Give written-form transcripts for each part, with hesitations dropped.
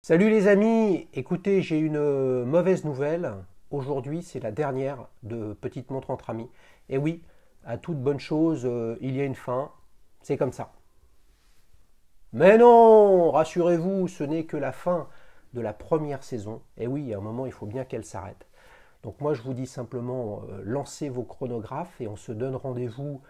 Salut les amis, écoutez, j'ai une mauvaise nouvelle. Aujourd'hui, c'est la dernière de Petite Montre entre amis. Et oui, à toute bonne chose, il y a une fin. C'est comme ça. Mais non, rassurez-vous, ce n'est que la fin de la première saison. Et oui, à un moment, il faut bien qu'elle s'arrête. Donc moi, je vous dis simplement, lancez vos chronographes et on se donne rendez-vous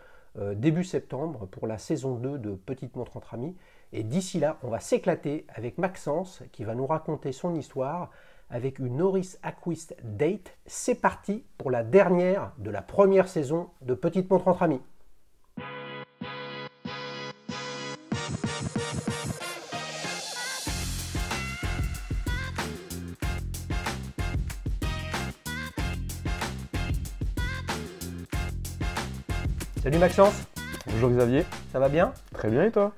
début septembre pour la saison 2 de Petite Montre entre amis. Et d'ici là, on va s'éclater avec Maxence qui va nous raconter son histoire avec une Norris Aquist Date. C'est parti pour la dernière de la première saison de Petite Montre entre amis. Salut Maxence, Bonjour Xavier, ça va bien? très bien et toi?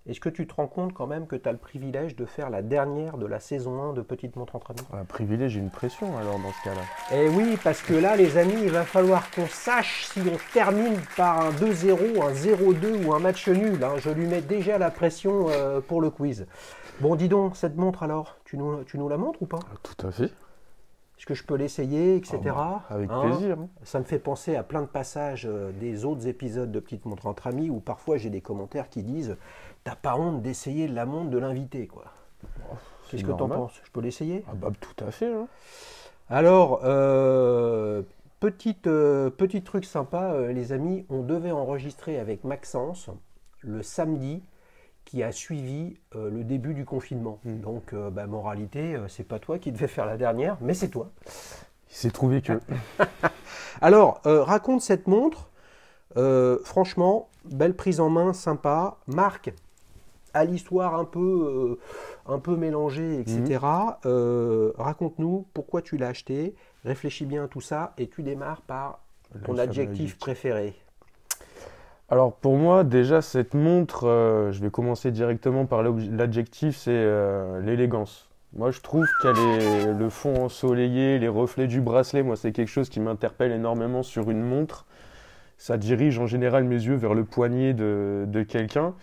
Est-ce que tu te rends compte quand même que tu as le privilège de faire la dernière de la saison 1 de Petite Montre entre amis? Un privilège et une pression alors dans ce cas-là. Eh oui, parce que là, les amis, il va falloir qu'on sache si on termine par un 2-0, un 0-2 ou un match nul, hein. Je lui mets déjà la pression pour le quiz. Bon, dis donc, cette montre alors, tu nous la montres ou pas? Tout à fait. Est-ce que je peux l'essayer, etc. Avec Hein. plaisir. Ça me fait penser à plein de passages des autres épisodes de Petite Montre entre amis où parfois j'ai des commentaires qui disent t'as pas honte d'essayer la montre de l'invité, quoi. Qu'est-ce que t'en normal. penses? Je peux l'essayer? Ah bah tout à fait. Hein. Alors, petit truc sympa, les amis, on devait enregistrer avec Maxence le samedi qui a suivi le début du confinement. Donc, moralité, c'est pas toi qui devais faire la dernière, mais c'est toi. Il s'est trouvé que. Alors, raconte cette montre. Franchement, belle prise en main, sympa. Marque à l'histoire un peu mélangée, etc. Raconte-nous pourquoi tu l'as acheté. Réfléchis bien à tout ça et tu démarres par ton Le adjectif préféré. Alors pour moi déjà cette montre, je vais commencer directement par l'adjectif, c'est l'élégance. Moi je trouve qu'elle est le fond ensoleillé, les reflets du bracelet, moi c'est quelque chose qui m'interpelle énormément sur une montre. Ça dirige en général mes yeux vers le poignet de quelqu'un.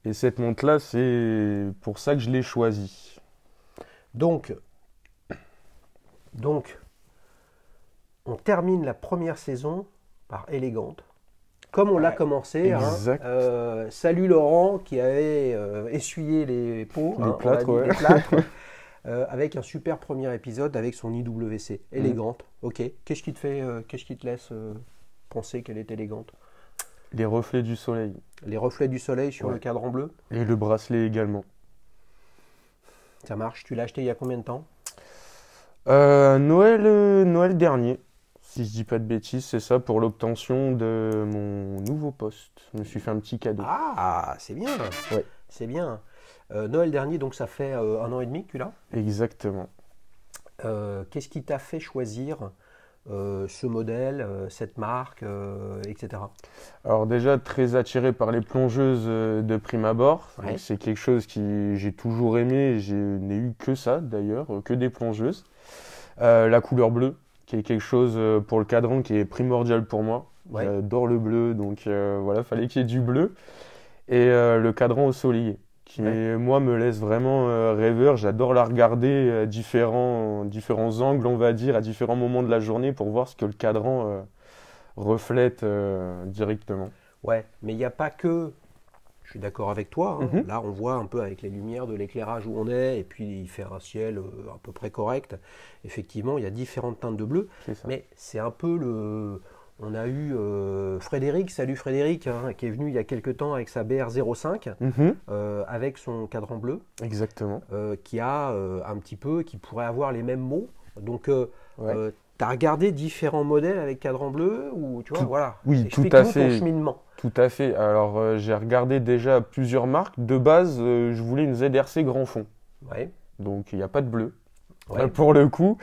Et cette montre-là, c'est pour ça que je l'ai choisie. Donc, on termine la première saison par élégante. Comme on l'a commencé, hein. Exact. Salut Laurent qui avait essuyé les pots, Les hein, on plâtres, a dit, ouais. les plâtres, avec un super premier épisode avec son IWC. Élégante, ok. Qu'est-ce qui te laisse penser qu'elle est élégante? Les reflets du soleil. Les reflets du soleil sur Ouais. le cadran bleu, Et le bracelet également. ça marche. Tu l'as acheté il y a combien de temps? Noël dernier, si je dis pas de bêtises, c'est ça, pour l'obtention de mon nouveau poste. Je me suis fait un petit cadeau. Ah, c'est bien, Ouais. c'est bien. Noël dernier, donc ça fait 1 an et demi que tu l'as. Exactement. Qu'est-ce qui t'a fait choisir ce modèle, cette marque, etc. Alors déjà, très attiré par les plongeuses de prime abord. Ouais. Donc, c'est quelque chose que j'ai toujours aimé. Je n'ai eu que ça d'ailleurs, que des plongeuses. La couleur bleue, qui est quelque chose pour le cadran qui est primordial pour moi. Ouais. J'adore le bleu, donc voilà, fallait qu'il y ait du bleu. Et le cadran ensoleillé, qui moi me laisse vraiment rêveur. J'adore la regarder à différents angles, on va dire, à différents moments de la journée pour voir ce que le cadran reflète directement. Ouais, mais il n'y a pas que. Je suis d'accord avec toi, hein. Mhm. Là, on voit un peu avec les lumières de l'éclairage où on est, et puis il fait un ciel à peu près correct. Effectivement, il y a différentes teintes de bleu, C'est ça. mais c'est un peu le. On a eu Frédéric, salut Frédéric, hein, qui est venu il y a quelques temps avec sa BR05, Mhm. avec son cadran bleu, Exactement. qui a un petit peu, qui pourrait avoir les mêmes mots. Donc, Ouais. tu as regardé différents modèles avec cadran bleu, ou tu vois, Tout- voilà. oui, tout à Explique-nous ton fait. cheminement. Tout à fait. Alors j'ai regardé déjà plusieurs marques. De base, je voulais une ZRC grand fond. Ouais, Donc il n'y a pas de bleu. ouais. Pour le coup.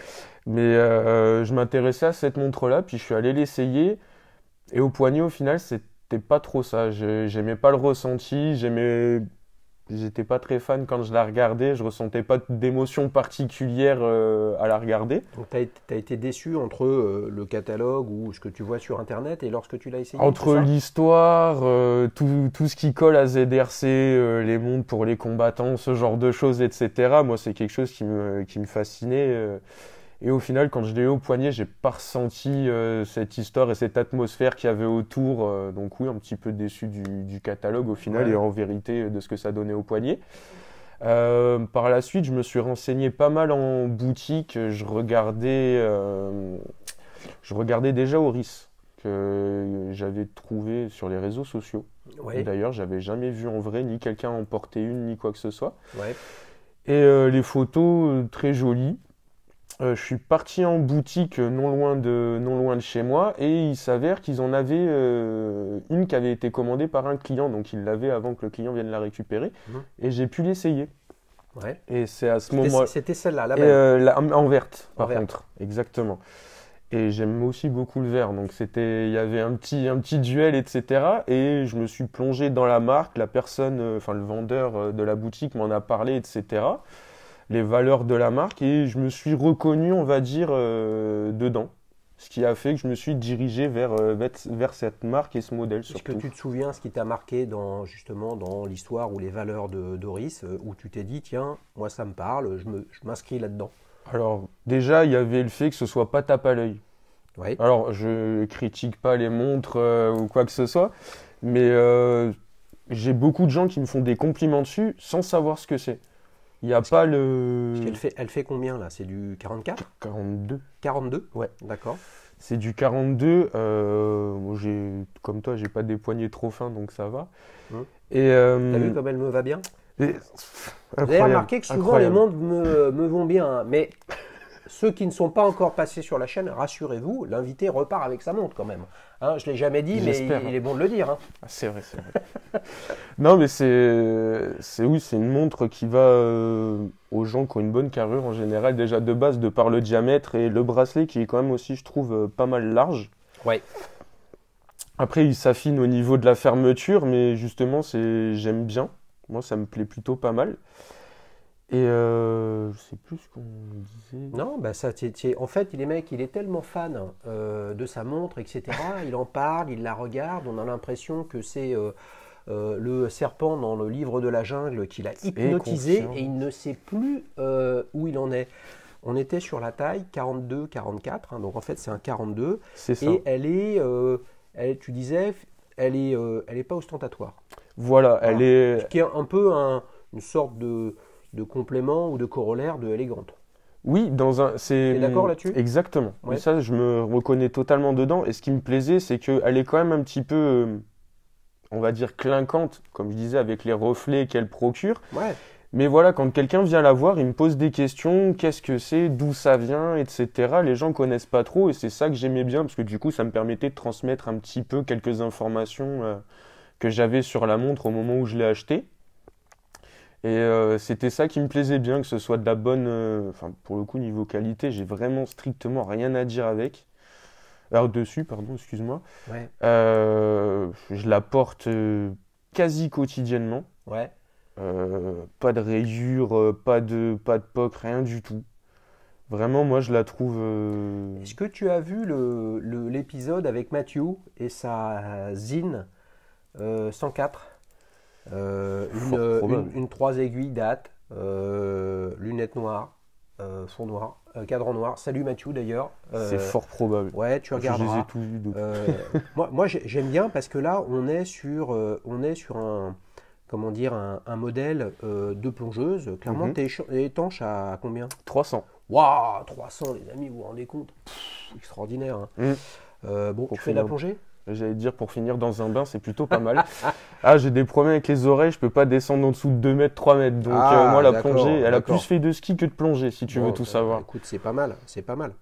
Mais je m'intéressais à cette montre-là, puis je suis allé l'essayer. Et au poignet, au final, c'était pas trop ça. J'aimais pas le ressenti, j'aimais j'étais pas très fan quand je la regardais, je ressentais pas d'émotion particulière à la regarder. Donc, tu as été déçu entre le catalogue ou ce que tu vois sur Internet et lorsque tu l'as essayé, Entre c'est ça? l'histoire, tout ce qui colle à ZRC, les mondes pour les combattants, ce genre de choses, etc. Moi, c'est quelque chose qui me fascinait. Et au final, quand je l'ai eu au poignet, j'ai pas ressenti cette histoire et cette atmosphère qu'il y avait autour. Donc oui, un petit peu déçu du catalogue au final Ouais. et en vérité de ce que ça donnait au poignet. Par la suite, je me suis renseigné pas mal en boutique. Je regardais déjà Oris, que j'avais trouvé sur les réseaux sociaux. Ouais. D'ailleurs, j'avais jamais vu en vrai ni quelqu'un en porter une, ni quoi que ce soit. Ouais. Et les photos très jolies. Je suis parti en boutique non loin de chez moi et il s'avère qu'ils en avaient une qui avait été commandée par un client, donc ils l'avaient avant que le client vienne la récupérer Mhm. et j'ai pu l'essayer. Ouais. Et c'est à ce moment C'était celle-là, la et belle. en verte En par verte. contre, exactement. Et j'aime aussi beaucoup le vert, donc il y avait un petit duel, etc. Et je me suis plongé dans la marque, la personne, enfin le vendeur de la boutique m'en a parlé, etc. Les valeurs de la marque et je me suis reconnu, on va dire, dedans. Ce qui a fait que je me suis dirigé vers cette marque et ce modèle Est-ce que surtout. tu te souviens ce qui t'a marqué justement dans l'histoire ou les valeurs de Doris, où tu t'es dit, tiens, moi ça me parle, je m'inscris là-dedans. Alors, déjà, il y avait le fait que ce soit pas tape à l'œil. Oui. Alors, je critique pas les montres ou quoi que ce soit, mais j'ai beaucoup de gens qui me font des compliments dessus sans savoir ce que c'est. Il n'y a pas le Elle fait combien là? C'est du 44? 42. 42? Ouais. D'accord. C'est du 42. Moi, comme toi, j'ai pas des poignets trop fins, donc ça va. Hum. Et T'as vu comme elle me va bien? et- Vous avez incroyable, remarqué que souvent incroyable. les montres me vont bien, hein, mais ceux qui ne sont pas encore passés sur la chaîne, rassurez-vous, l'invité repart avec sa montre quand même. Hein, je ne l'ai jamais dit, mais J'espère. il est bon de le dire. Hein. Ah, c'est vrai, c'est vrai. Non, mais oui, c'est une montre qui va aux gens qui ont une bonne carrure en général, déjà de base, de par le diamètre et le bracelet qui est quand même aussi, je trouve, pas mal large. Ouais. Après, il s'affine au niveau de la fermeture, mais justement, j'aime bien. Moi, ça me plaît plutôt pas mal. Et je sais plus ce qu'on disait. Non, bah ça, en fait, les mecs, il est tellement fan de sa montre, etc. Il en parle, il la regarde. On a l'impression que c'est le serpent dans le livre de la jungle qui l'a hypnotisé conscient. et il ne sait plus où il en est. On était sur la taille 42-44, hein, donc en fait c'est un 42 C'est ça. et tu disais, elle est pas ostentatoire. Voilà, Voilà. elle est. Ce qui est un peu une sorte de complément ou de corollaire de élégante. Oui, c'est. T'es d'accord là-dessus? Exactement. Ouais. Et ça, je me reconnais totalement dedans. Et ce qui me plaisait, c'est qu'elle est quand même un petit peu, on va dire, clinquante, comme je disais, avec les reflets qu'elle procure. Ouais. Mais voilà, quand quelqu'un vient la voir, il me pose des questions, qu'est-ce que c'est, d'où ça vient, etc. Les gens connaissent pas trop et c'est ça que j'aimais bien parce que du coup, ça me permettait de transmettre un petit peu quelques informations que j'avais sur la montre au moment où je l'ai achetée. Et c'était ça qui me plaisait bien, que ce soit de la bonne. Enfin, pour le coup, niveau qualité, j'ai vraiment strictement rien à dire avec. Alors, dessus, pardon, excuse-moi. Ouais. Je la porte quasi quotidiennement. Ouais. Pas de rayures, pas de poc, rien du tout. Vraiment, moi, je la trouve. Est-ce que tu as vu l'épisode avec Matthew et sa Zine 104 Fort probable. une 3 aiguilles date, lunettes noires, fond noir, cadran noir. Salut Matthew d'ailleurs. C'est fort probable. Ouais, tu Je les ai regarderas. tous vus. Donc. Moi j'aime bien parce que là on est sur comment dire, un modèle de plongeuse. Clairement, Mhm. t'es étanche à combien? 300. Waouh, 300 les amis, vous vous rendez compte? Extraordinaire. Hein. Bon, Pour tu fais de la finir. plongée? J'allais dire, pour finir dans un bain, c'est plutôt pas mal. Ah, j'ai des problèmes avec les oreilles, je peux pas descendre en dessous de 2 mètres, 3 mètres. Donc, Ah, moi, la d'accord, plongée, elle a d'accord. plus fait de ski que de plongée, si tu Bon, veux tout savoir. écoute, c'est pas mal, c'est pas mal.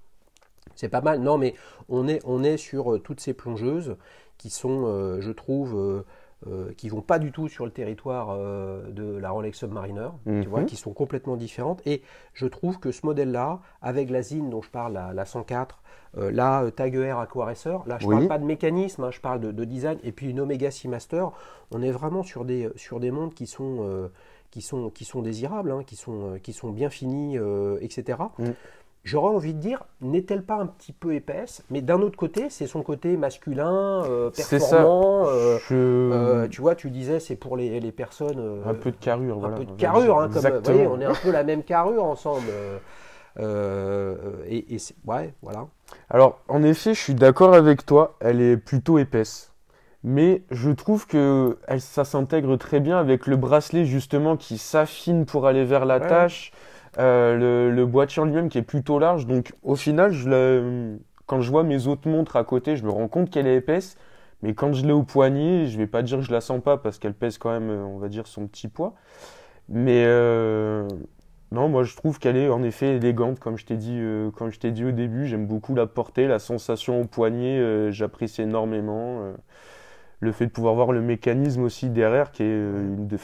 C'est pas mal. Non, mais on est sur toutes ces plongeuses qui sont, je trouve, qui vont pas du tout sur le territoire de la Rolex Submariner, tu vois, Mhm. qui sont complètement différentes. Et je trouve que ce modèle-là, avec la Zine dont je parle, la 104, la Tag Heuer Aquaracer, là je Oui. parle pas de mécanisme, hein, je parle de design, et puis une Omega Seamaster, on est vraiment sur des montres qui sont désirables, hein, qui sont bien finies, etc. Mm. J'aurais envie de dire, n'est-elle pas un petit peu épaisse? Mais d'un autre côté, c'est son côté masculin, C'est performant. ça. Tu vois, tu disais, c'est pour les personnes. Un peu de carrure, un voilà. peu de carrure, hein, comme vous Exactement. voyez, on est un peu la même carrure ensemble. Ouais, voilà. Alors, en effet, je suis d'accord avec toi, elle est plutôt épaisse. Mais je trouve que ça s'intègre très bien avec le bracelet, justement, qui s'affine pour aller vers la Ouais. tâche. Le boîtier en lui-même qui est plutôt large. Donc, au final, quand je vois mes autres montres à côté, je me rends compte qu'elle est épaisse. Mais quand je l'ai au poignet, je vais pas dire que je la sens pas parce qu'elle pèse quand même, on va dire, son petit poids. Mais non, moi je trouve qu'elle est en effet élégante, comme je t'ai dit au début. J'aime beaucoup la porter, la sensation au poignet, j'apprécie énormément. Le fait de pouvoir voir le mécanisme aussi derrière, qui est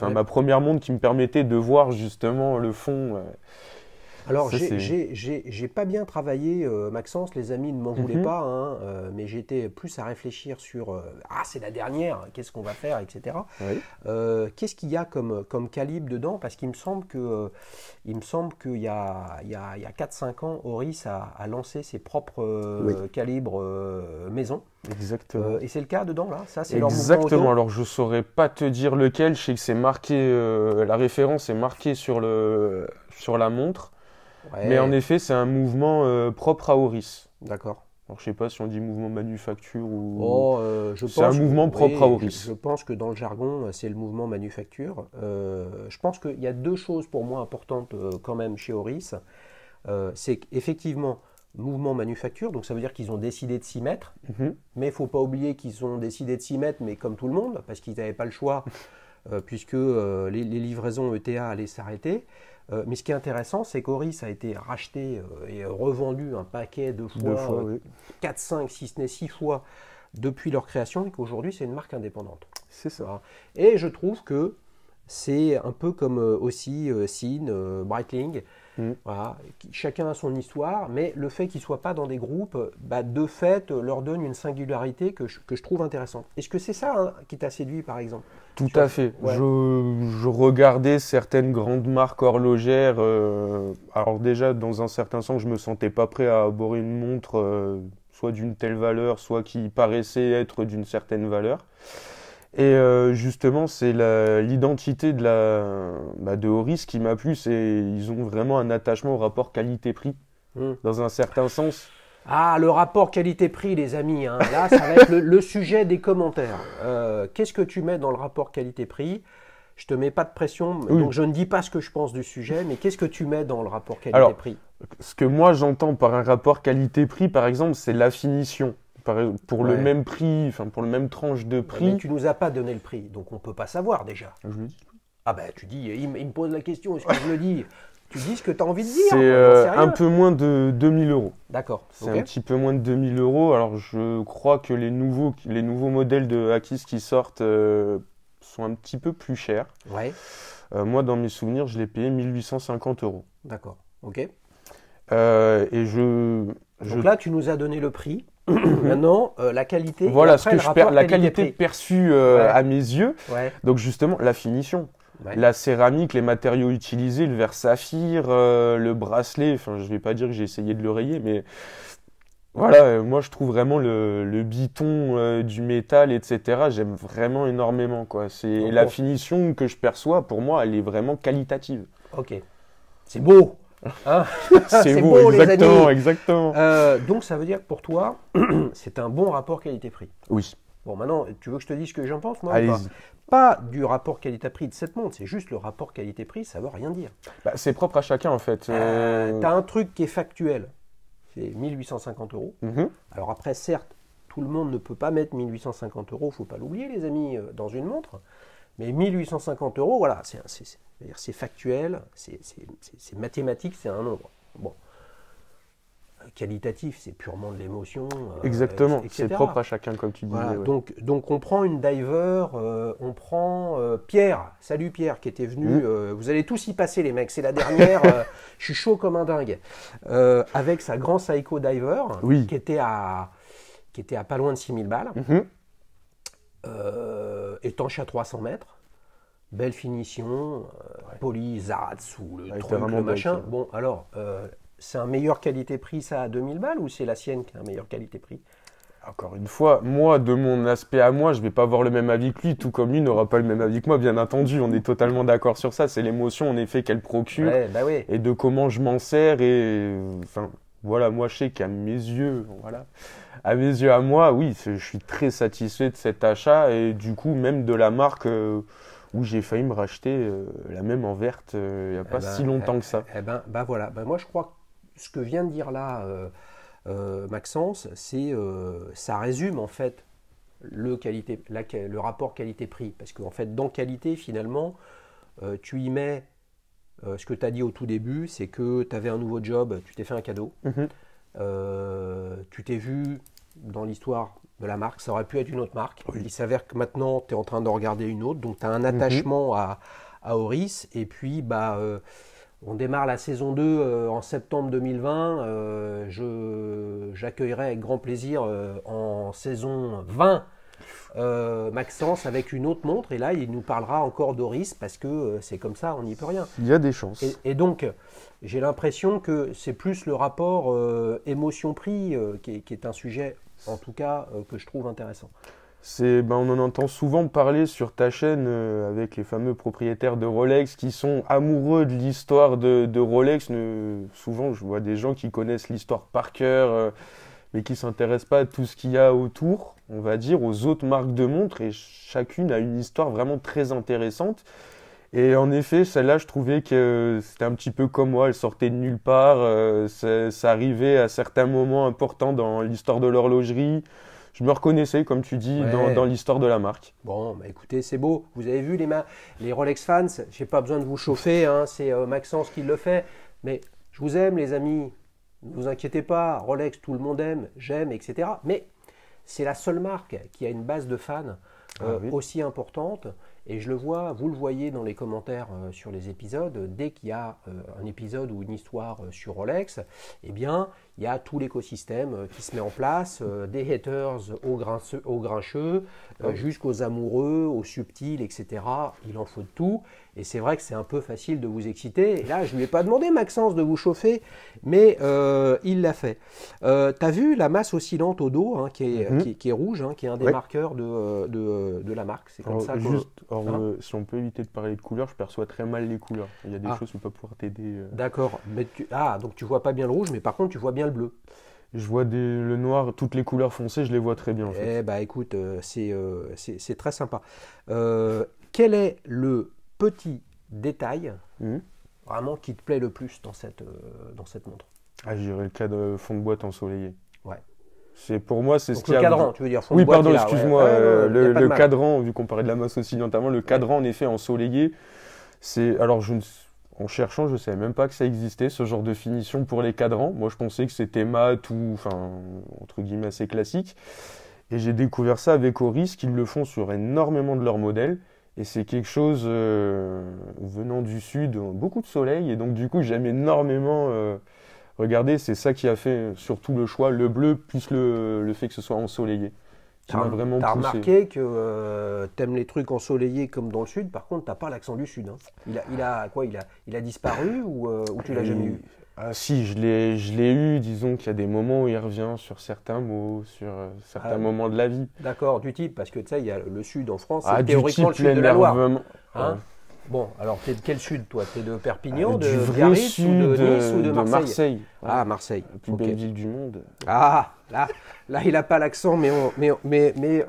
Ouais. ma première montre qui me permettait de voir justement le fond. Alors, Ça, c'est- j'ai pas bien travaillé, Maxence, les amis ne m'en voulaient Mhm. pas, hein, mais j'étais plus à réfléchir sur ah, c'est la dernière, qu'est-ce qu'on va faire, etc. Oui. Qu'est-ce qu'il y a comme calibre dedans? Parce qu'il me semble qu'il y a 4-5 ans, Oris a lancé ses propres Oui. calibres maison. Exactement. Et c'est le cas dedans, là? Ça, c'est leur mouvement Exactement. auto? Alors je saurais pas te dire lequel. Je sais que c'est marqué, la référence est marquée sur la montre. Mais en Ouais, effet, c'est un mouvement propre à Oris. d'accord. Alors je sais pas si on dit mouvement manufacture ou. Oh, je C'est un pense mouvement propre à oui, Oris. je pense que dans le jargon, c'est le mouvement manufacture. Je pense qu'il y a deux choses pour moi importantes quand même chez Oris. C'est qu'effectivement, mouvement manufacture, donc ça veut dire qu'ils ont décidé de s'y mettre, Mhm. mais il ne faut pas oublier qu'ils ont décidé de s'y mettre, mais comme tout le monde, parce qu'ils n'avaient pas le choix, puisque les livraisons ETA allaient s'arrêter. Mais ce qui est intéressant, c'est qu'Oris a été racheté et revendu un paquet de Deux fois, fois, oui. 4, 5, si ce n'est 6 fois depuis leur création, et qu'aujourd'hui c'est une marque indépendante. C'est ça. Voilà. Et je trouve que c'est un peu comme aussi Sinn, Breitling. Mm. Voilà. Chacun a son histoire, mais le fait qu'ils ne soient pas dans des groupes, bah, de fait, leur donne une singularité que je trouve intéressante. Est-ce que c'est ça, hein, qui t'a séduit, par exemple? Tout Sur- à fait. Ouais. Je regardais certaines grandes marques horlogères. Alors déjà, dans un certain sens, je me sentais pas prêt à aborder une montre soit d'une telle valeur, soit qui paraissait être d'une certaine valeur. Et justement, c'est l'identité de Oris qui m'a plu. Ils ont vraiment un attachement au rapport qualité-prix, Hmm. dans un certain sens. Ah, le rapport qualité-prix, les amis, hein. Là, ça va être le sujet des commentaires. Qu'est-ce que tu mets dans le rapport qualité-prix? Je te mets pas de pression, Oui. donc je ne dis pas ce que je pense du sujet, mais qu'est-ce que tu mets dans le rapport Alors, qualité-prix? Ce que moi j'entends par un rapport qualité-prix, par exemple, c'est la finition. Pour le Ouais. même prix, enfin pour le même tranche de Mais prix. tu nous as pas donné le prix, donc on peut pas savoir déjà. Je le dis. Ah ben tu dis, il me pose la question, est-ce que je le dis? Tu dis ce que tu as envie de dire. C'est moi, j'en sais rien. un peu moins de 2000 euros. D'accord. C'est ok. un petit peu moins de 2000 euros. Alors je crois que les nouveaux modèles de Akis qui sortent sont un petit peu plus chers. Ouais, Moi, dans mes souvenirs, je l'ai payé 1850 euros. d'accord. Ok. Et Donc là, tu nous as donné le prix. Maintenant, la qualité. voilà et ce après, que le rapport la qualité qualité-prix. perçue Ouais. à mes yeux. Ouais. Donc justement, la finition. Ouais. La céramique, les matériaux utilisés, le verre saphir, le bracelet, enfin je vais pas dire que j'ai essayé de le rayer, mais voilà, moi je trouve vraiment le biton du métal, etc. J'aime vraiment énormément, quoi. C'est Donc, la on- finition que je perçois, pour moi, elle est vraiment qualitative. Ok. C'est beau. Hein. C'est beau, beau, les exactement, amis. exactement. Donc ça veut dire que pour toi, c'est un bon rapport qualité-prix. Oui, Bon, maintenant, tu veux que je te dise ce que j'en pense, moi, ou pas? allez-y. Pas du rapport qualité-prix de cette montre, c'est juste le rapport qualité-prix, ça veut rien dire. Bah, c'est propre à chacun en fait. T'as un truc qui est factuel, c'est 1850 euros. Mhm. Alors après, certes, tout le monde ne peut pas mettre 1850 euros, faut pas l'oublier, les amis, dans une montre. Mais 1850 euros, voilà, c'est factuel, c'est mathématique, c'est un nombre. Bon. Qualitatif, c'est purement de l'émotion. Exactement, etc. c'est propre à chacun comme tu disais. Voilà, ouais. donc on prend une diver, on prend Pierre, salut Pierre qui était venu, vous allez tous y passer les mecs, c'est la dernière, je suis chaud comme un dingue, avec sa grand Seiko Diver, Oui. qui était à pas loin de 6000 balles, Mhm. étanche à 300 mètres, belle finition, Polysatz ou le Ouais, truc, c'était vraiment le machin. belle, ça. Bon, alors, c'est un meilleur qualité-prix, ça, à 2000 balles, ou c'est la sienne qui a un meilleur qualité-prix? Encore une fois, moi, de mon aspect à moi, je vais pas avoir le même avis que lui, tout comme lui n'aura pas le même avis que moi, bien entendu. On est totalement d'accord sur ça. C'est l'émotion, en effet, qu'elle procure Ouais, bah oui. et de comment je m'en sers. Et enfin, voilà, moi, je sais qu'à mes yeux, voilà, à mes yeux, à moi, oui, je suis très satisfait de cet achat et du coup, même de la marque où j'ai failli me racheter la même en verte il n'y a pas si longtemps que ça. Bah voilà. Bah moi, je crois que ce que vient de dire là Maxence, ça résume en fait le rapport qualité-prix. Parce qu'en fait, dans qualité, finalement, tu y mets ce que tu as dit au tout début, c'est que tu avais un nouveau job, tu t'es fait un cadeau. Mhm. Tu t'es vu dans l'histoire de la marque, ça aurait pu être une autre marque. Oui. Il s'avère que maintenant, tu es en train de regarder une autre, donc tu as un Mhm. attachement à Oris. Et puis, on démarre la saison 2 en septembre 2020. J'accueillerai avec grand plaisir en saison 20 Maxence avec une autre montre. Et là, il nous parlera encore d'Oris parce que c'est comme ça, on n'y peut rien. Il y a des chances. Et donc, j'ai l'impression que c'est plus le rapport émotion-prix qui est un sujet, en tout cas, que je trouve intéressant. On en entend souvent parler sur ta chaîne avec les fameux propriétaires de Rolex qui sont amoureux de l'histoire de Rolex. Souvent, je vois des gens qui connaissent l'histoire par cœur, mais qui ne s'intéressent pas à tout ce qu'il y a autour, on va dire, aux autres marques de montres. Et chacune a une histoire vraiment très intéressante. Et en effet, celle-là, je trouvais que c'était un petit peu comme moi, elle sortait de nulle part. Ça arrivait à certains moments importants dans l'histoire de l'horlogerie. Je me reconnaissais, comme tu dis, Ouais. dans l'histoire de la marque. Bon, bah écoutez, c'est beau. Vous avez vu les Rolex fans, j'ai pas besoin de vous chauffer, hein, c'est Maxence qui le fait. Mais je vous aime, les amis. Ne vous inquiétez pas, Rolex, tout le monde aime, j'aime, etc. Mais c'est la seule marque qui a une base de fans Oui. aussi importante. Et je le vois, vous le voyez dans les commentaires sur les épisodes, dès qu'il y a un épisode ou une histoire sur Rolex, eh bien, il y a tout l'écosystème qui se met en place, des haters aux grincheux, jusqu'aux amoureux, aux subtils, etc. Il en faut de tout. Et c'est vrai que c'est un peu facile de vous exciter. Et là, je ne lui ai pas demandé, Maxence, de vous chauffer, mais il l'a fait. Tu as vu la masse oscillante au dos, hein, qui est rouge, hein, qui est un des Ouais. marqueurs de la marque. C'est comme ça Alors, si on peut éviter de parler de couleurs, je perçois très mal les couleurs. Il y a des choses où je ne vais pas pouvoir t'aider. D'accord. Mais donc tu vois pas bien le rouge, mais par contre, tu vois bien le bleu. Je vois le noir, toutes les couleurs foncées, je les vois très bien en fait. Eh bah écoute, c'est très sympa. Quel est le petit détail Mhm. vraiment qui te plaît le plus dans cette montre? Ah, je dirais le cadre fond de boîte ensoleillé. Ouais. Pour moi, c'est ce Donc qui le a. cadran, tu veux dire fond de Oui, boîte, pardon, il a, ouais. excuse-moi. Ouais, non, y a pas de Le mal. cadran, vu qu'on parlait de la masse oscillante avant, le cadran en effet ensoleillé, alors en cherchant, je ne savais même pas que ça existait, ce genre de finition pour les cadrans. Moi, je pensais que c'était mat ou, enfin, entre guillemets, assez classique. Et j'ai découvert ça avec Oris, qu'ils le font sur énormément de leurs modèles. Et c'est quelque chose venant du sud, beaucoup de soleil. Et donc, du coup, j'aime énormément regarder. C'est ça qui a fait surtout le choix, le bleu, plus le fait que ce soit ensoleillé, qui m'a vraiment T'as poussé. remarqué que t'aimes les trucs ensoleillés comme dans le sud, par contre t'as pas l'accent du sud, hein. Il a disparu ou tu l'as jamais eu? Ah si, je l'ai eu, disons qu'il y a des moments où il revient sur certains mots, sur certains moments de la vie. D'accord, du type, parce que tu sais, il y a le sud en France, Ah, c'est du théoriquement le type sud de la Loire. l'énervement. Hein? Bon, alors t'es de quel sud toi? T'es de Perpignan, Du de vrai Biarritz sud ou de Nice ou de de Marseille? Marseille. Ah, Marseille. La plus Ok. belle ville du monde. Ah, là il n'a pas l'accent, mais Le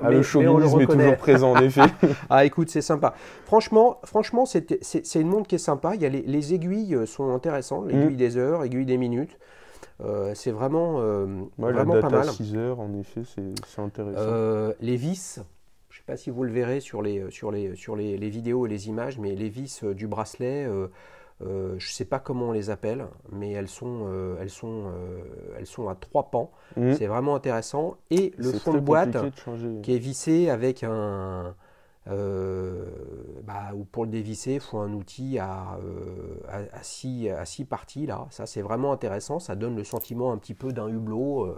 on le chauvinisme est reconnaît. toujours présent, en effet. Ah, écoute, c'est sympa. Franchement, c'est une montre qui est sympa. Il y a les aiguilles sont intéressantes, l'aiguille des heures, aiguille des minutes. C'est vraiment, Moi, vraiment la pas date à mal. 6 heures, en effet, c'est intéressant. Les vis, je ne sais pas si vous le verrez sur les vidéos et les images, mais les vis du bracelet, je ne sais pas comment on les appelle, mais elles sont à 3 pans. Mhm. C'est vraiment intéressant. Et le C'est fond de très boîte compliqué de changer. qui est vissé avec un Ou pour le dévisser, il faut un outil à 6 parties là. Ça c'est vraiment intéressant, ça donne le sentiment un petit peu d'un hublot.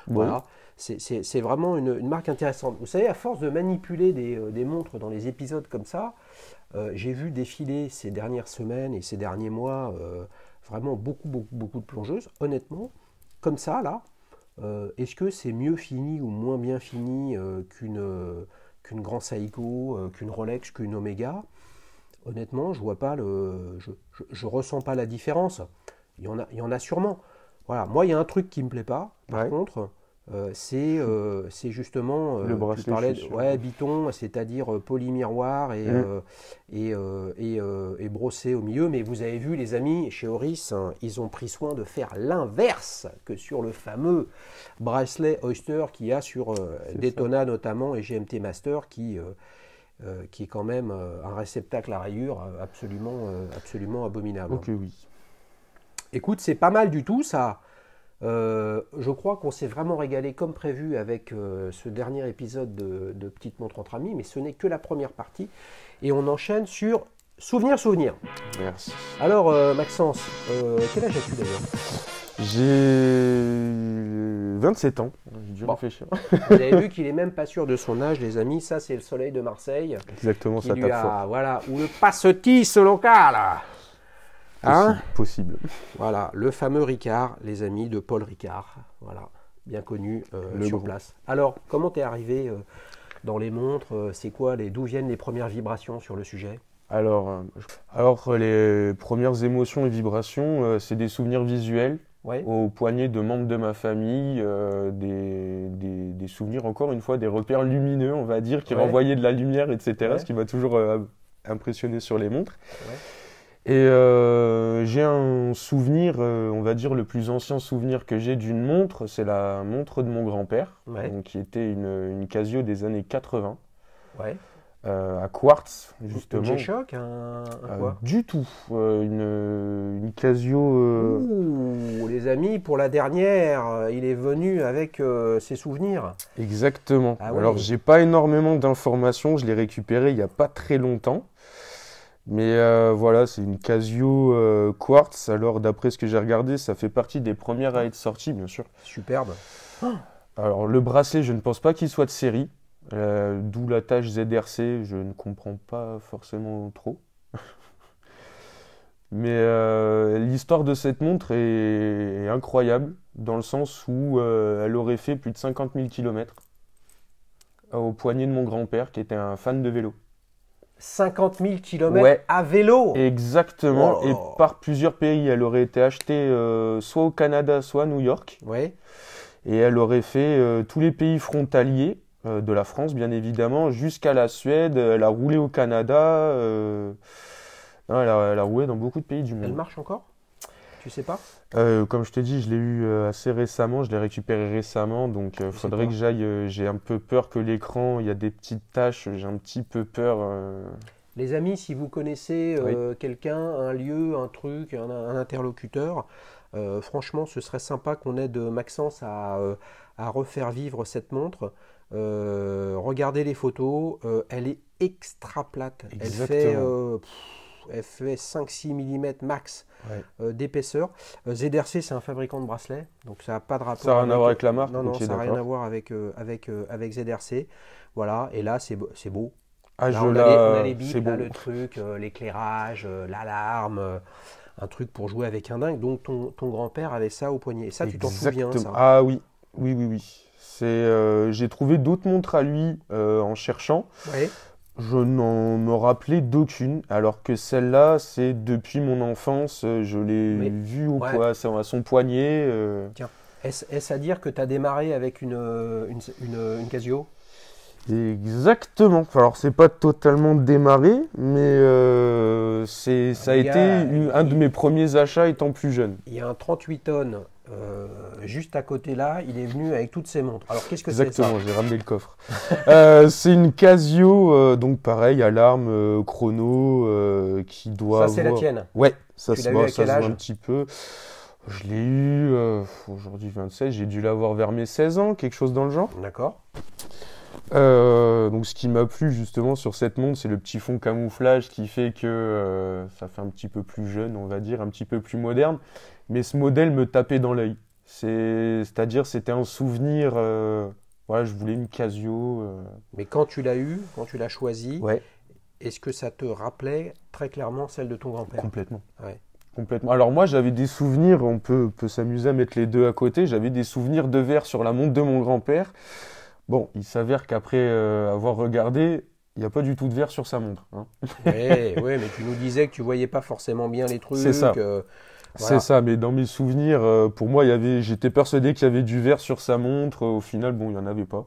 Voilà. C'est vraiment une marque intéressante. Vous savez, à force de manipuler des montres dans les épisodes comme ça, j'ai vu défiler ces dernières semaines et ces derniers mois vraiment beaucoup de plongeuses. Honnêtement, comme ça là, est-ce que c'est mieux fini ou moins bien fini qu'une Grand Seiko, qu'une Rolex, qu'une Omega? Honnêtement, je ressens pas la différence. Il y en a sûrement. Voilà. Moi, il y a un truc qui me plaît pas. Par contre, c'est justement le bracelet. tu parlais biton, c'est-à-dire polymiroir et brossé au milieu. Mais vous avez vu, les amis, chez Oris, hein, ils ont pris soin de faire l'inverse que sur le fameux bracelet Oyster qu'il y a sur Daytona notamment et GMT Master qui est quand même un réceptacle à rayures absolument abominable. Ok, oui. Écoute, c'est pas mal du tout ça. Je crois qu'on s'est vraiment régalé comme prévu avec ce dernier épisode de Petite Montre entre amis, mais ce n'est que la première partie. Et on enchaîne sur Souvenir. Merci. Alors, Maxence, quel âge as-tu d'ailleurs? J'ai 27 ans, j'ai dû réfléchir. Vous avez vu qu'il est même pas sûr de son âge, les amis. Ça, c'est le soleil de Marseille. Exactement, ça tape fort. Voilà, ou le passetis local. Hein? Possible. Voilà, le fameux Ricard, les amis de Paul Ricard. Voilà, bien connu sur place. Alors, comment t'es arrivé dans les montres? C'est quoi d'où viennent les premières vibrations sur le sujet? Alors, les premières émotions et vibrations, c'est des souvenirs visuels. Ouais. Au poignet de membres de ma famille, des souvenirs, encore une fois, des repères lumineux, on va dire, qui renvoyaient de la lumière, etc., ce qui m'a toujours impressionné sur les montres. Ouais. Et j'ai un souvenir, on va dire le plus ancien souvenir que j'ai d'une montre, c'est la montre de mon grand-père, donc, qui était une Casio des années 80. Ouais. À quartz, justement. Un G-Shock, un quoi? Du tout. Une Casio... Ouh, les amis, pour la dernière, il est venu avec ses souvenirs. Exactement. Ah, alors, j'ai pas énormément d'informations, je l'ai récupéré il n'y a pas très longtemps. Mais voilà, c'est une Casio quartz. Alors, d'après ce que j'ai regardé, ça fait partie des premières à être sorties, bien sûr. Superbe. Alors, le bracelet, je ne pense pas qu'il soit de série. D'où la tâche ZRC, je ne comprends pas forcément trop. Mais l'histoire de cette montre est incroyable, dans le sens où elle aurait fait plus de 50 000 km au poignet de mon grand-père, qui était un fan de vélo. 50 000 km à vélo? Exactement, et par plusieurs pays. Elle aurait été achetée soit au Canada, soit à New York. Ouais. Et elle aurait fait tous les pays frontaliers. De la France, bien évidemment, jusqu'à la Suède. Elle a roulé au Canada. Elle a roulé dans beaucoup de pays du monde. Elle marche encore? Tu sais pas? Comme je t'ai dit, je l'ai eu assez récemment. Je l'ai récupéré récemment. Donc, il faudrait que j'aille. J'ai un peu peur que l'écran, il y a des petites taches. J'ai un petit peu peur. Les amis, si vous connaissez quelqu'un, un lieu, un truc, un interlocuteur, franchement, ce serait sympa qu'on aide Maxence à refaire vivre cette montre. Regardez les photos, elle est extra plate. Elle fait 5-6 mm max d'épaisseur. ZRC, c'est un fabricant de bracelets, donc ça n'a pas de rapport. Ça n'a rien à voir avec la marque? Non, ça n'a rien à voir avec ZRC. Voilà, et là, c'est beau. Là, on a les bits, le truc, l'éclairage, l'alarme, un truc pour jouer avec un dingue. Donc ton grand-père avait ça au poignet. Et ça, tu t'en souviens, ça? Ah oui. J'ai trouvé d'autres montres à lui en cherchant. Ouais. Je n'en me rappelais d'aucune, alors que celle-là, c'est depuis mon enfance. Je l'ai vue à son poignet. Tiens, est-ce à dire que tu as démarré avec une Casio? Exactement. Alors, c'est pas totalement démarré, mais ça a été un de mes premiers achats étant plus jeune. Il y a un 38 tonnes juste à côté là, il est venu avec toutes ses montres. Alors, qu'est-ce que c'est ça? Exactement, j'ai ramené le coffre. C'est une Casio, donc pareil, alarme, chrono, qui doit Ça, c'est la tienne? Ouais, ça se voit un petit peu. Je l'ai eu aujourd'hui 27, j'ai dû l'avoir vers mes 16 ans, quelque chose dans le genre. D'accord. Donc ce qui m'a plu justement sur cette montre, c'est le petit fond camouflage qui fait que ça fait un petit peu plus jeune, on va dire, un petit peu plus moderne. Mais ce modèle me tapait dans l'œil. C'est-à-dire, c'était un souvenir. Voilà, je voulais une Casio. Mais quand tu l'as eu, quand tu l'as choisi, Ouais, est-ce que ça te rappelait très clairement celle de ton grand-père? complètement. Ouais. Complètement. Alors moi, j'avais des souvenirs, on peut s'amuser à mettre les deux à côté. J'avais des souvenirs de verre sur la montre de mon grand-père. Bon, il s'avère qu'après avoir regardé, il n'y a pas du tout de verre sur sa montre, hein. Ouais, ouais, mais tu nous disais que tu voyais pas forcément bien les trucs. C'est ça. C'est Voilà. ça, mais dans mes souvenirs, pour moi, j'étais persuadé qu'il y avait du verre sur sa montre. Au final, bon, il n'y en avait pas.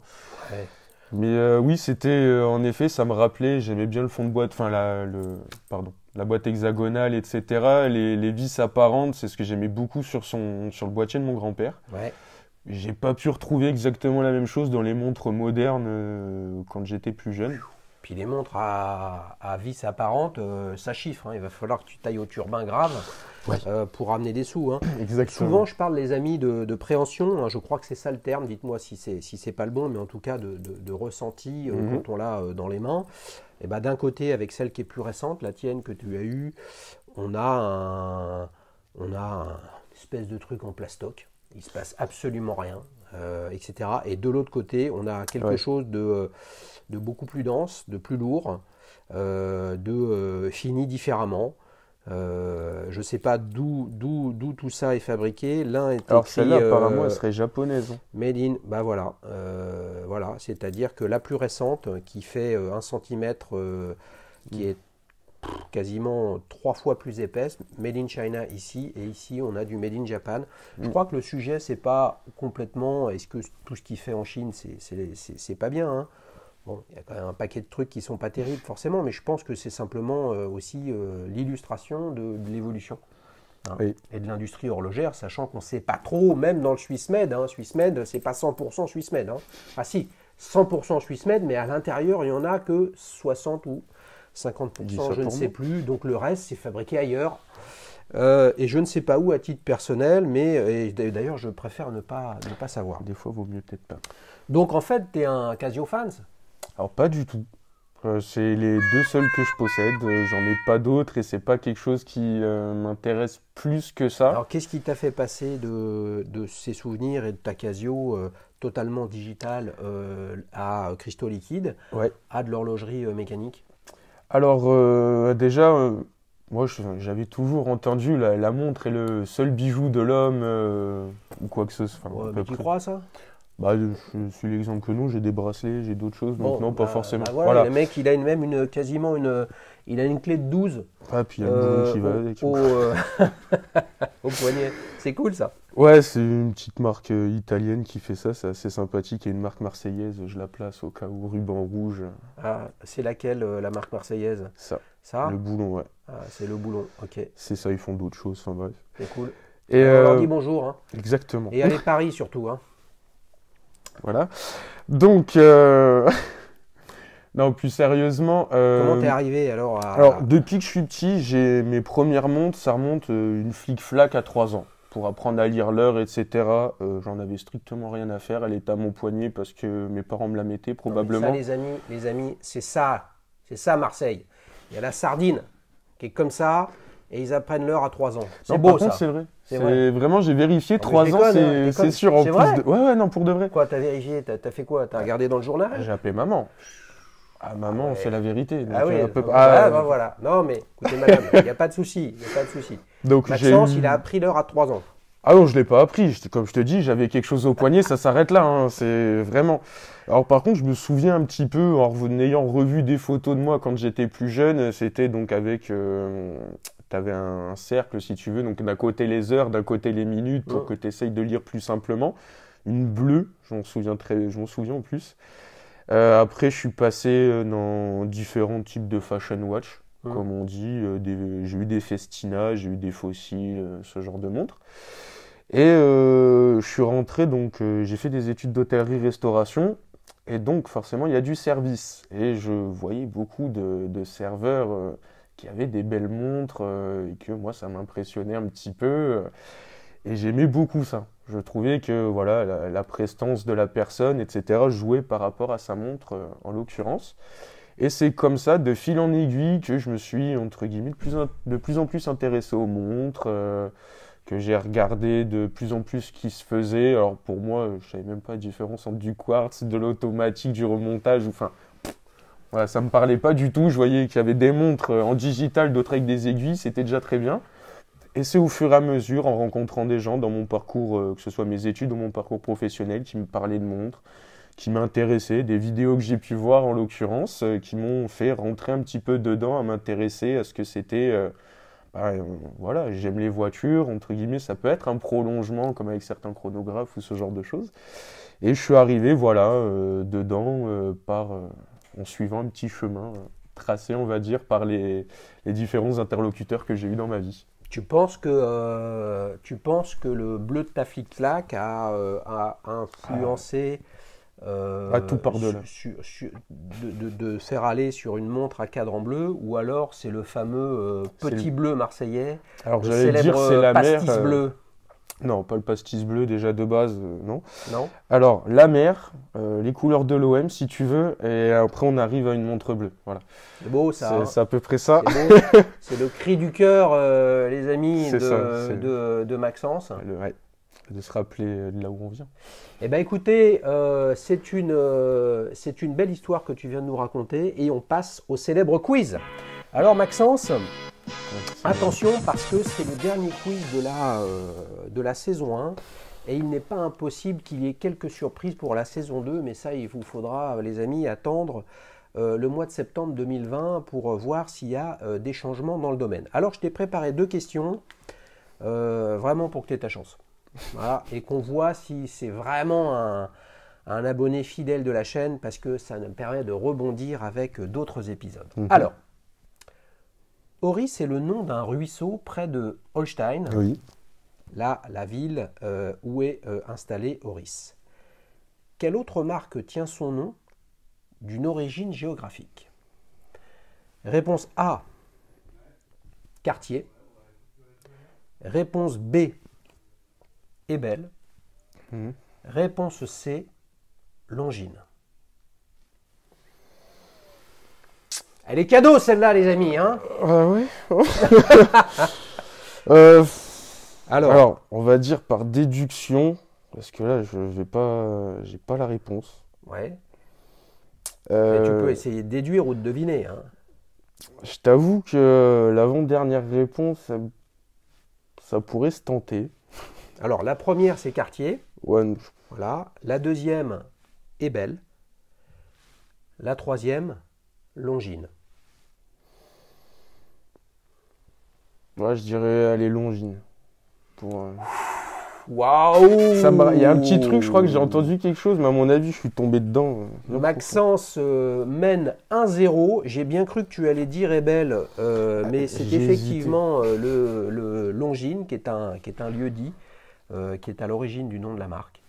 Ouais. Mais oui, c'était en effet, ça me rappelait, j'aimais bien le fond de boîte, enfin pardon, la boîte hexagonale, etc. Les vis apparentes, c'est ce que j'aimais beaucoup sur le boîtier de mon grand-père. Ouais. J'ai pas pu retrouver exactement la même chose dans les montres modernes quand j'étais plus jeune. Puis les montres à vis apparente, ça chiffre, hein. Il va falloir que tu tailles au turbin grave Ouais. pour ramener des sous, hein. Exactement. Souvent, je parle, les amis, de préhension, hein. Je crois que c'est ça le terme. Dites-moi si c'est pas le bon, mais en tout cas de ressenti Mhm. quand on l'a dans les mains. Et ben, d'un côté, avec celle qui est plus récente, la tienne que tu as eue, on a un espèce de truc en plastoc. Il se passe absolument rien, etc. Et de l'autre côté, on a quelque Ouais. chose de beaucoup plus dense, de plus lourd, fini différemment. Je ne sais pas d'où tout ça est fabriqué. L'un est Alors écrit celle-là, apparemment, elle serait japonaise, hein. Made in, bah voilà, voilà, c'est-à-dire que la plus récente, qui fait 1 centimètre, qui est quasiment 3 fois plus épaisse, Made in China ici, et ici on a du Made in Japan. Je Mm. crois que le sujet, c'est pas complètement, est-ce que tout ce qui fait en Chine, c'est pas bien, hein. Bon, il y a quand même un paquet de trucs qui sont pas terribles forcément, mais je pense que c'est simplement aussi l'illustration de l'évolution, hein, Oui. et de l'industrie horlogère, sachant qu'on ne sait pas trop, même dans le Swissmed, hein, Swissmed, c'est pas 100% Swissmed, hein. Ah si, 100% Swissmed, mais à l'intérieur, il n'y en a que 60 ou Dis 50%, ça je ne pour sais moi. plus, donc le reste, c'est fabriqué ailleurs. Et je ne sais pas où à titre personnel, mais d'ailleurs, je préfère ne pas savoir. Des fois, vaut mieux peut-être pas. Donc en fait, tu es un Casio fan? Alors pas du tout. C'est les deux seuls que je possède. J'en ai pas d'autres et c'est pas quelque chose qui m'intéresse plus que ça. Alors, qu'est-ce qui t'a fait passer de ces souvenirs et de ta Casio totalement digitale à cristaux liquides Ouais. à de l'horlogerie mécanique? Alors déjà, moi j'avais toujours entendu la montre est le seul bijou de l'homme ou quoi que ce soit. Enfin, Ouais, à mais peu tu près. crois à ça? Bah, je suis l'exemple que non, j'ai des bracelets, j'ai d'autres choses, donc Bon, non, pas forcément. bah voilà, Voilà. le mec, il a même quasiment il a une clé de 12 Ah, puis il y a le boulon qui va au, avec. au poignet. C'est cool ça. Ouais, c'est une petite marque italienne qui fait ça, c'est assez sympathique. Et une marque marseillaise, je la place au cas où, ruban rouge, Ah, c'est laquelle, la marque marseillaise? ça. Ça? Le boulon, ouais. Ah, c'est le boulon, ok, C'est ça, ils font d'autres choses, enfin bref. c'est cool. Et On leur dit bonjour, hein. exactement. Et allez Paris surtout, hein. Voilà. Donc, non, plus sérieusement, Comment t'es arrivé alors alors depuis que je suis petit, j'ai mes premières montres, ça remonte une flic-flac à 3 ans. Pour apprendre à lire l'heure, etc. J'en avais strictement rien à faire. Elle était à mon poignet parce que mes parents me la mettaient Non, mais probablement. ça, les amis, c'est ça Marseille. Il y a la sardine qui est comme ça, et ils apprennent l'heure à 3 ans. C'est Non, beau par contre, ça. c'est vrai. C'est C'est vrai. vraiment, j'ai vérifié, Non, mais 3 je ans, déconne, hein, je c'est déconne. sûr. En C'est plus vrai de... Ouais, non, pour de vrai. Quoi, t'as vérifié? T'as fait quoi? T'as regardé dans le journal? J'ai appelé maman. Ah, maman, ouais. c'est la vérité. Donc, Ah oui, un peu- bah voilà. Non mais écoutez madame, il n'y a pas de souci, il n'y a pas de souci. donc j'ai Maxence, eu- il a appris l'heure à 3 ans. Ah non, je l'ai pas appris. Comme je te dis, j'avais quelque chose au poignet, ça s'arrête là, hein. C'est vraiment. Alors par contre, je me souviens un petit peu, en ayant revu des photos de moi quand j'étais plus jeune, c'était donc avec, t'avais un cercle si tu veux, donc d'un côté les heures, d'un côté les minutes pour Ouais. que tu essayes de lire plus simplement. Une bleue, je m'en souviens en plus. Après, je suis passé dans différents types de fashion watch, Ouais. comme on dit. J'ai eu des Festina, j'ai eu des Fossiles, ce genre de montres. Et je suis rentré, donc j'ai fait des études d'hôtellerie-restauration. Et donc, forcément, il y a du service. Et je voyais beaucoup de serveurs qui avaient des belles montres et que moi, ça m'impressionnait un petit peu. Et j'aimais beaucoup ça. Je trouvais que voilà, la prestance de la personne, etc., jouait par rapport à sa montre, en l'occurrence. Et c'est comme ça, de fil en aiguille, que je me suis, entre guillemets, de plus en plus intéressé aux montres, que j'ai regardé de plus en plus ce qui se faisait. Alors pour moi, je savais même pas la différence entre du quartz, de l'automatique, du remontage, enfin, voilà, ça me parlait pas du tout. Je voyais qu'il y avait des montres en digital, d'autres avec des aiguilles, c'était déjà très bien. Et c'est au fur et à mesure, en rencontrant des gens dans mon parcours, que ce soit mes études ou mon parcours professionnel, qui me parlaient de montres, qui m'intéressaient, des vidéos que j'ai pu voir en l'occurrence, qui m'ont fait rentrer un petit peu dedans, à m'intéresser à ce que c'était. Voilà, j'aime les voitures, entre guillemets, ça peut être un prolongement comme avec certains chronographes ou ce genre de choses. Et je suis arrivé, voilà, dedans en suivant un petit chemin tracé, on va dire, par les différents interlocuteurs que j'ai eus dans ma vie. Tu penses que le bleu de ta flic-flac a influencé Tout part de là. de faire aller sur une montre à cadran bleu, ou alors c'est le fameux C'est petit bleu marseillais, Alors le j'allais dire, c'est célèbre la mer. pastis bleu, Non, pas le pastis bleu déjà de base, non. non? Alors la mer, les couleurs de l'OM si tu veux, et après on arrive à une montre bleue. Voilà. C'est beau ça, hein. C'est à peu près ça. C'est beau. C'est le cri du cœur, les amis, C'est ça, de Maxence. Ouais, de se rappeler de là où on vient. Eh bien écoutez, c'est une belle histoire que tu viens de nous raconter, et on passe au célèbre quiz. Alors Maxence, attention, parce que c'est le dernier quiz de la saison 1, et il n'est pas impossible qu'il y ait quelques surprises pour la saison 2, mais ça, il vous faudra, les amis, attendre le mois de septembre 2020 pour voir s'il y a des changements dans le domaine. Alors, je t'ai préparé 2 questions, vraiment pour que tu aies ta chance. Voilà, et qu'on voit si c'est vraiment un abonné fidèle de la chaîne, parce que ça nous permet de rebondir avec d'autres épisodes. Alors, Oris est le nom d'un ruisseau près de Holstein, Oui. là, la ville où est installé Oris. Quelle autre marque tient son nom d'une origine géographique? Réponse A, Cartier. Réponse B, Ebel. Réponse C, Longines. Elle est cadeau celle-là, les amis, hein? Ah oui. Alors, on va dire par déduction, parce que là, j'ai pas la réponse. Ouais. Mais tu peux essayer de déduire ou de deviner, hein. Je t'avoue que l'avant-dernière réponse, ça pourrait se tenter. Alors, la première, c'est Cartier. Ouais, Voilà. La deuxième, Ebel. La troisième, Longines. je dirais aller Longines. Waouh! Il y a un petit truc, je crois que j'ai entendu quelque chose, mais à mon avis, je suis tombé dedans. Maxence mène 1-0. J'ai bien cru que tu allais dire Ebel, mais c'est j'ai effectivement le Longines, qui est un lieu-dit, qui est à l'origine du nom de la marque,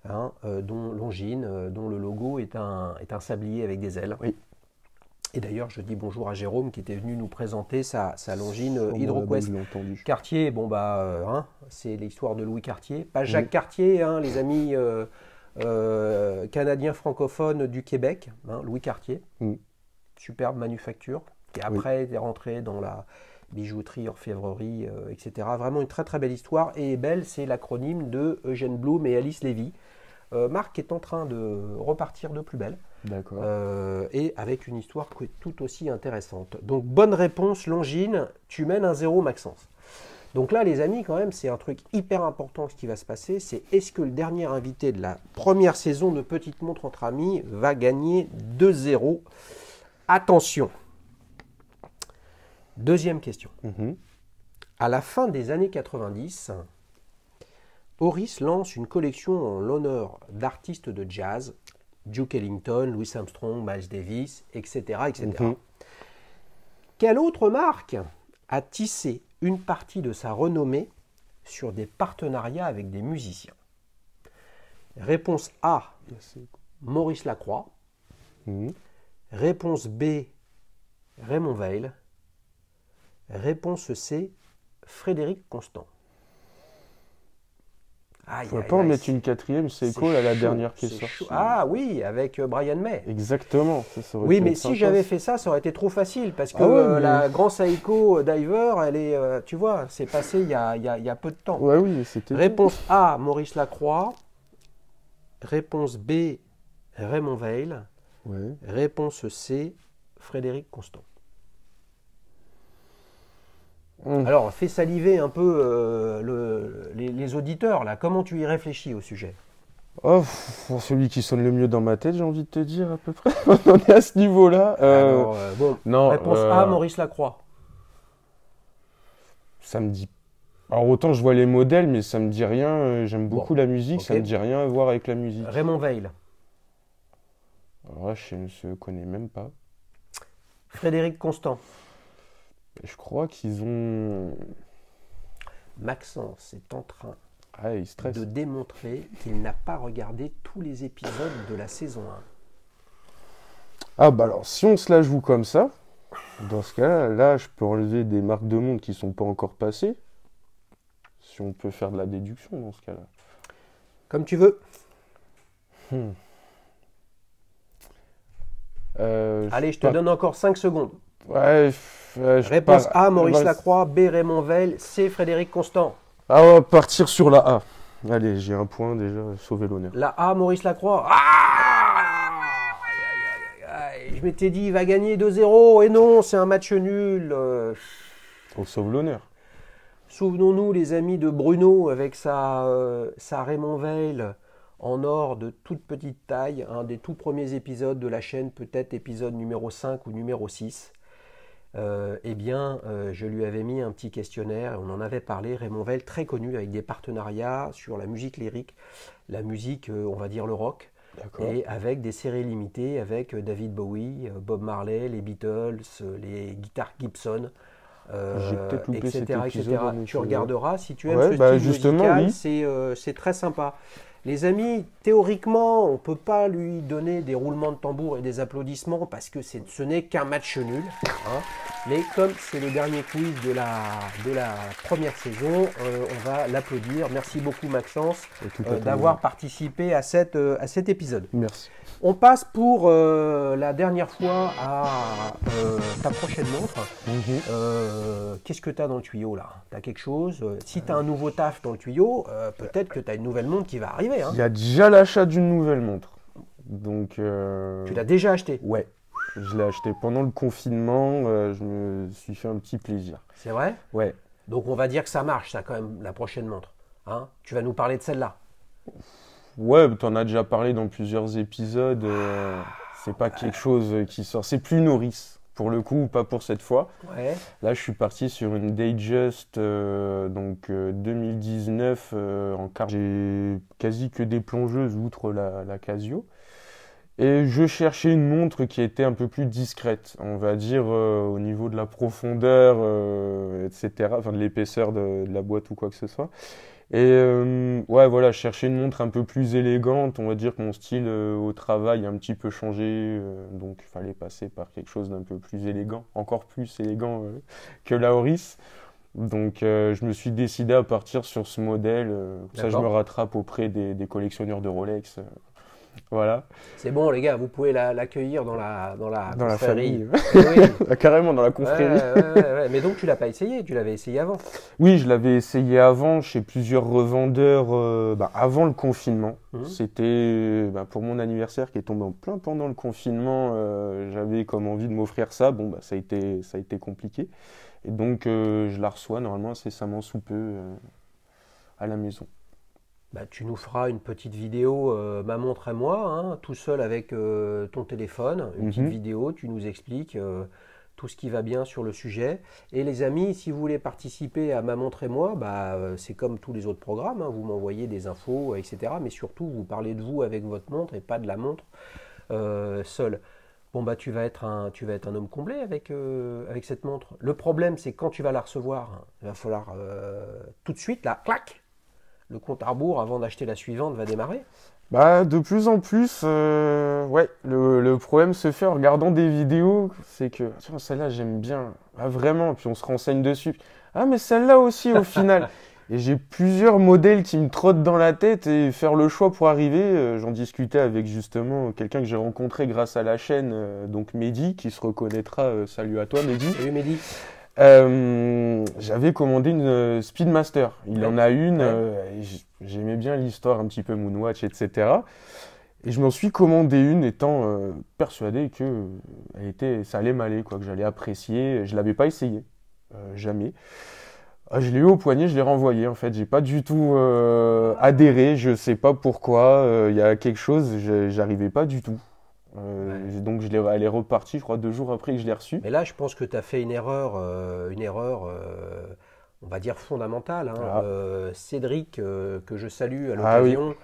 hein, dont Longines, dont le logo est un sablier avec des ailes. Oui. Et d'ailleurs, je dis bonjour à Jérôme qui était venu nous présenter sa Longines Sur mon HydroQuest. je l'ai entendu. Cartier, bon hein, c'est l'histoire de Louis Cartier, pas Jacques Cartier, hein, les amis canadiens francophones du Québec, hein, Louis Cartier, superbe manufacture, qui après est rentré dans la bijouterie, orfèvrerie, etc. Vraiment une très très belle histoire. Et Ebel, c'est l'acronyme de Eugène Blum et Alice Lévy. Marc est en train de repartir de plus belle. D'accord. Et avec une histoire tout aussi intéressante. Donc bonne réponse Longines, tu mènes 1-0 Maxence. Donc là les amis, quand même, c'est un truc hyper important ce qui va se passer, c'est est-ce que le dernier invité de la première saison de Petite Montre entre amis va gagner 2-0? Attention. Deuxième question. À la fin des années 90, Oris lance une collection en l'honneur d'artistes de jazz, Duke Ellington, Louis Armstrong, Miles Davis, etc. etc. Quelle autre marque a tissé une partie de sa renommée sur des partenariats avec des musiciens? Réponse A, Maurice Lacroix. Réponse B, Raymond Weil. Réponse C, Frédéric Constant. Aïe, Faut aïe, pas en aïe, mettre une quatrième, c'est c'est cool à la chaud, dernière qui est c'est sortie. chaud. Ah oui, avec Brian May. Exactement, ça aurait Oui, pu mais être si sympa, j'avais ça. fait ça, ça aurait été trop facile parce que Ah ouais, mais... la Grand Psycho Diver, elle est, tu vois, c'est passé il y a peu de temps. Ouais, oui, c'était bien. Réponse A, Maurice Lacroix. Réponse B, Raymond Veil. Ouais. Réponse C, Frédéric Constant. Hum. Alors, fais saliver un peu les auditeurs, là. Comment tu y réfléchis au sujet? Oh, celui qui sonne le mieux dans ma tête, j'ai envie de te dire à peu près. On est à ce niveau-là. Alors, bon, Non, réponse A, Maurice Lacroix. ça me dit. Alors autant je vois les modèles, mais ça me dit rien. J'aime Bon, beaucoup la musique, ça ok. me dit rien à voir avec la musique. Raymond Veil. Alors là, je ne connais même pas. Frédéric Constant. Je crois qu'ils ont. Maxence est en train Ah, ils stressent. de démontrer qu'il n'a pas regardé tous les épisodes de la saison 1. Ah bah alors, si on se la joue comme ça, dans ce cas-là, là, je peux enlever des marques de monde qui sont pas encore passées. Si on peut faire de la déduction dans ce cas-là. Comme tu veux. Allez, je te donne encore 5 secondes. Ouais, Réponse A, Maurice Lacroix. B, Raymond Veil. C, Frédéric Constant. Ah, on va partir sur la A. Allez, j'ai un point déjà, sauver l'honneur. La A, Maurice Lacroix. Ah! Aïe, aïe, aïe, aïe. Je m'étais dit, il va gagner 2-0. Et non, c'est un match nul. On sauve l'honneur. Souvenons-nous, les amis, de Bruno avec sa Raymond Veil en or de toute petite taille. Un des tout premiers épisodes de la chaîne, peut-être épisode numéro 5 ou numéro 6. Je lui avais mis un petit questionnaire, on en avait parlé, Raymond Veil, très connu avec des partenariats sur la musique lyrique, la musique, on va dire le rock, et avec des séries limitées avec David Bowie, Bob Marley, les Beatles, les guitares Gibson, J'ai peut-être loupé cet etc. épisode, Tu regarderas, si tu aimes Ouais, ce bah, style justement, musical, oui. c'est très sympa. Les amis, théoriquement, on ne peut pas lui donner des roulements de tambour et des applaudissements parce que ce n'est qu'un match nul. Hein. Mais comme c'est le dernier quiz de la première saison, on va l'applaudir. Merci beaucoup Maxence d'avoir participé à cet épisode. Merci. On passe pour la dernière fois à ta prochaine montre. Qu'est-ce que tu as dans le tuyau là? Tu as quelque chose? Si tu as un nouveau taf dans le tuyau, peut-être que tu as une nouvelle montre qui va arriver. Hein. Il y a déjà l'achat d'une nouvelle montre. Donc, Tu l'as déjà acheté? Ouais, je l'ai acheté pendant le confinement. Je me suis fait un petit plaisir. C'est vrai? Ouais. Donc on va dire que ça marche, ça quand même, la prochaine montre. Hein, tu vas nous parler de celle-là. Ouais, t'en as déjà parlé dans plusieurs épisodes. C'est pas quelque chose qui sort. C'est plus Norris, pour le coup, ou pas pour cette fois. Ouais. Là, je suis parti sur une Datejust 2019 en carte. J'ai quasi que des plongeuses, outre la Casio. Et je cherchais une montre qui était un peu plus discrète, on va dire au niveau de la profondeur, etc. Enfin, de l'épaisseur de la boîte ou quoi que ce soit. Et ouais, voilà, je cherchais une montre un peu plus élégante. On va dire que mon style au travail a un petit peu changé. Donc, il fallait passer par quelque chose d'un peu plus élégant, encore plus élégant que la Oris. Donc, je me suis décidé à partir sur ce modèle. Ça, je me rattrape auprès des collectionneurs de Rolex. Voilà. C'est bon les gars, vous pouvez l'accueillir dans la famille. Oui. Carrément dans la confrérie. Ouais. Mais donc tu l'as pas essayé, tu l'avais essayé avant? Oui, je l'avais essayé avant chez plusieurs revendeurs avant le confinement. C'était pour mon anniversaire qui est tombé en plein pendant le confinement. J'avais comme envie de m'offrir ça. Bon, ça a été compliqué. Et donc je la reçois normalement incessamment sous peu à la maison. Tu nous feras une petite vidéo, ma montre et moi, hein, tout seul avec ton téléphone, une petite vidéo, tu nous expliques tout ce qui va bien sur le sujet. Et les amis, si vous voulez participer à ma montre et moi, c'est comme tous les autres programmes, hein, vous m'envoyez des infos, etc. Mais surtout, vous parlez de vous avec votre montre et pas de la montre seule. Bon, tu vas être un homme comblé avec cette montre. Le problème, c'est quand tu vas la recevoir, il va falloir tout de suite, là, clac, le compte à rebours avant d'acheter la suivante va démarrer. De plus en plus, ouais, le problème se fait en regardant des vidéos, c'est que celle-là j'aime bien, vraiment, puis on se renseigne dessus. Ah mais celle-là aussi au final. Et j'ai plusieurs modèles qui me trottent dans la tête et faire le choix pour arriver. J'en discutais avec justement quelqu'un que j'ai rencontré grâce à la chaîne, donc Mehdi, qui se reconnaîtra. Salut à toi Mehdi. Salut Mehdi. J'avais commandé une Speedmaster. Il en a une. Et j'aimais bien l'histoire un petit peu Moonwatch, etc. Et je m'en suis commandé une étant persuadé que ça allait m'aller, quoi, que j'allais apprécier. Je l'avais pas essayé, jamais. Je l'ai eu au poignet, je l'ai renvoyé. En fait, j'ai pas du tout adhéré. Je sais pas pourquoi. Il y a quelque chose, j'arrivais pas du tout. Donc elle est repartie, je crois, 2 jours après que je l'ai reçue. Mais là, je pense que tu as fait une erreur, on va dire fondamentale. Cédric, que je salue à l'occasion,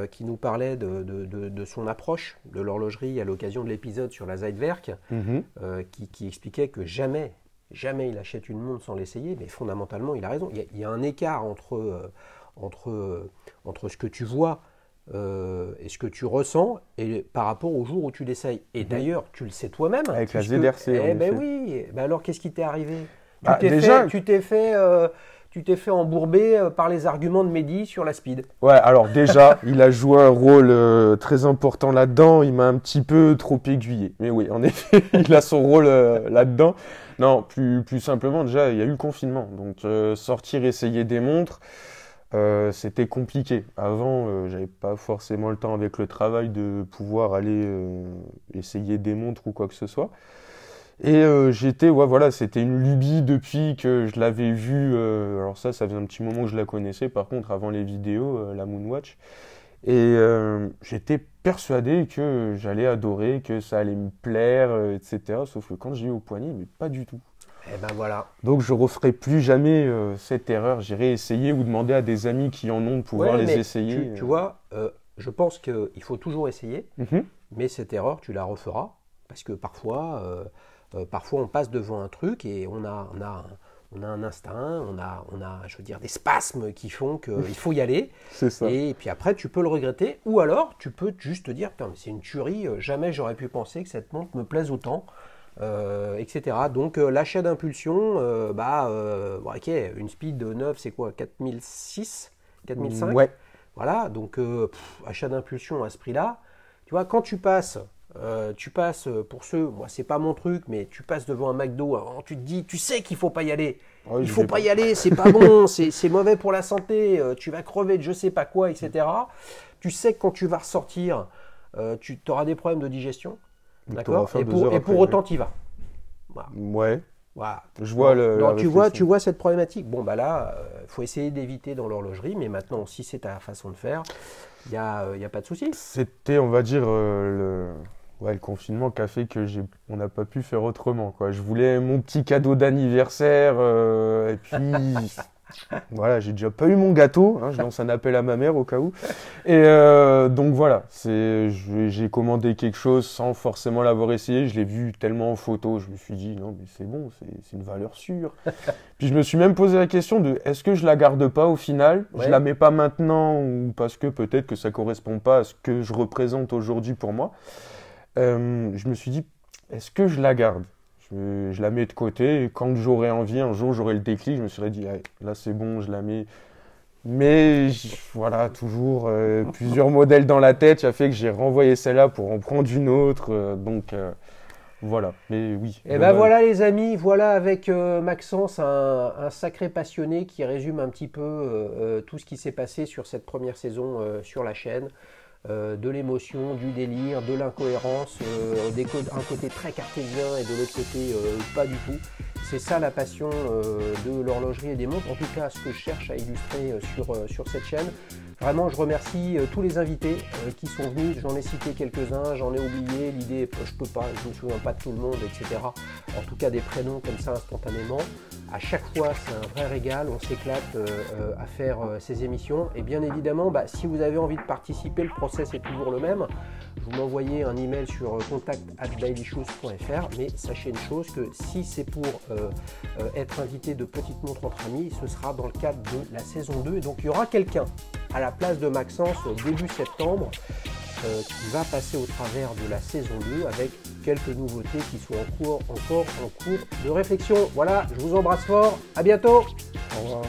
qui nous parlait de son approche de l'horlogerie à l'occasion de l'épisode sur la Zeitwerk, qui expliquait que jamais il achète une montre sans l'essayer, mais fondamentalement, il a raison. Il y a un écart entre ce que tu vois et ce que tu ressens et par rapport au jour où tu l'essayes. Et d'ailleurs, tu le sais toi-même. Avec la ZRC. Oui. Alors, qu'est-ce qui t'est arrivé? Tu t'es fait embourber par les arguments de Mehdi sur la speed. Ouais, alors déjà, il a joué un rôle très important là-dedans. Il m'a un petit peu trop aiguillé. Mais oui, en effet, il a son rôle là-dedans. Non, plus simplement, déjà, il y a eu le confinement. Donc, sortir, essayer des montres, c'était compliqué. Avant, j'avais pas forcément le temps avec le travail de pouvoir aller essayer des montres ou quoi que ce soit. Et c'était une lubie depuis que je l'avais vue. Alors ça faisait un petit moment que je la connaissais. Par contre, avant les vidéos, la Moonwatch. Et j'étais persuadé que j'allais adorer, que ça allait me plaire, etc. Sauf que quand j'ai eu au poignet, mais pas du tout. Et ben voilà. Donc je referai plus jamais cette erreur. J'irai essayer ou demander à des amis qui en ont de pouvoir les essayer. Tu vois, je pense qu'il faut toujours essayer, mais cette erreur, tu la referas. Parce que parfois on passe devant un truc et on a un instinct, on a, je veux dire, des spasmes qui font qu'il faut y aller. C'est ça. Et puis après, tu peux le regretter. Ou alors, tu peux juste te dire, putain, mais c'est une tuerie, jamais j'aurais pu penser que cette montre me plaise autant, etc. Donc, l'achat d'impulsion, ok, une speed de 9, c'est quoi, 4006, 4005 ? Ouais. Voilà, donc achat d'impulsion à ce prix-là. Tu vois, quand tu passes, pour ceux, moi c'est pas mon truc, mais tu passes devant un McDo, tu te dis, tu sais qu'il faut pas y aller. Il faut pas y aller, c'est pas bon, c'est mauvais pour la santé, tu vas crever de je sais pas quoi, etc. Tu sais que quand tu vas ressortir, tu auras des problèmes de digestion. D'accord. Et pour autant, tu y vas. Voilà. Ouais. Voilà. Je vois tu vois cette problématique. Bon, bah là, faut essayer d'éviter dans l'horlogerie, mais maintenant, si c'est ta façon de faire, il y a pas de souci. C'était, on va dire, le confinement qui a fait on n'a pas pu faire autrement, quoi. Je voulais mon petit cadeau d'anniversaire, et puis voilà, j'ai déjà pas eu mon gâteau, je lance un appel à ma mère au cas où. Et donc voilà, j'ai commandé quelque chose sans forcément l'avoir essayé. Je l'ai vu tellement en photo, je me suis dit non mais c'est bon, c'est une valeur sûre. Puis je me suis même posé la question de est-ce que je la garde pas au final, je la mets pas maintenant ou parce que peut-être que ça correspond pas à ce que je représente aujourd'hui pour moi. Je me suis dit est-ce que je la garde? Je la mets de côté et quand j'aurai envie, un jour j'aurai le déclic, je me serais dit là c'est bon, je la mets. Mais voilà, toujours plusieurs modèles dans la tête, ça fait que j'ai renvoyé celle-là pour en prendre une autre. Donc voilà, mais oui. Et ben voilà les amis, voilà avec Maxence, un sacré passionné qui résume un petit peu tout ce qui s'est passé sur cette première saison sur la chaîne. De l'émotion, du délire, de l'incohérence, un côté très cartésien et de l'autre côté pas du tout. C'est ça la passion de l'horlogerie et des montres, en tout cas ce que je cherche à illustrer sur cette chaîne. Vraiment, je remercie tous les invités qui sont venus, j'en ai cité quelques-uns, j'en ai oublié, l'idée, je peux pas, je me souviens pas de tout le monde, etc. En tout cas des prénoms comme ça instantanément. À chaque fois, c'est un vrai régal, on s'éclate à faire ces émissions. Et bien évidemment, si vous avez envie de participer, le process est toujours le même. Vous m'envoyez un email sur contact@dailyshoes.fr, mais sachez une chose, que si c'est pour être invité de Petites Montres entre amis, ce sera dans le cadre de la saison 2. Et donc il y aura quelqu'un à la place de Maxence début septembre qui va passer au travers de la saison 2 avec quelques nouveautés qui sont encore en cours de réflexion. Voilà, je vous embrasse fort, à bientôt. Au revoir.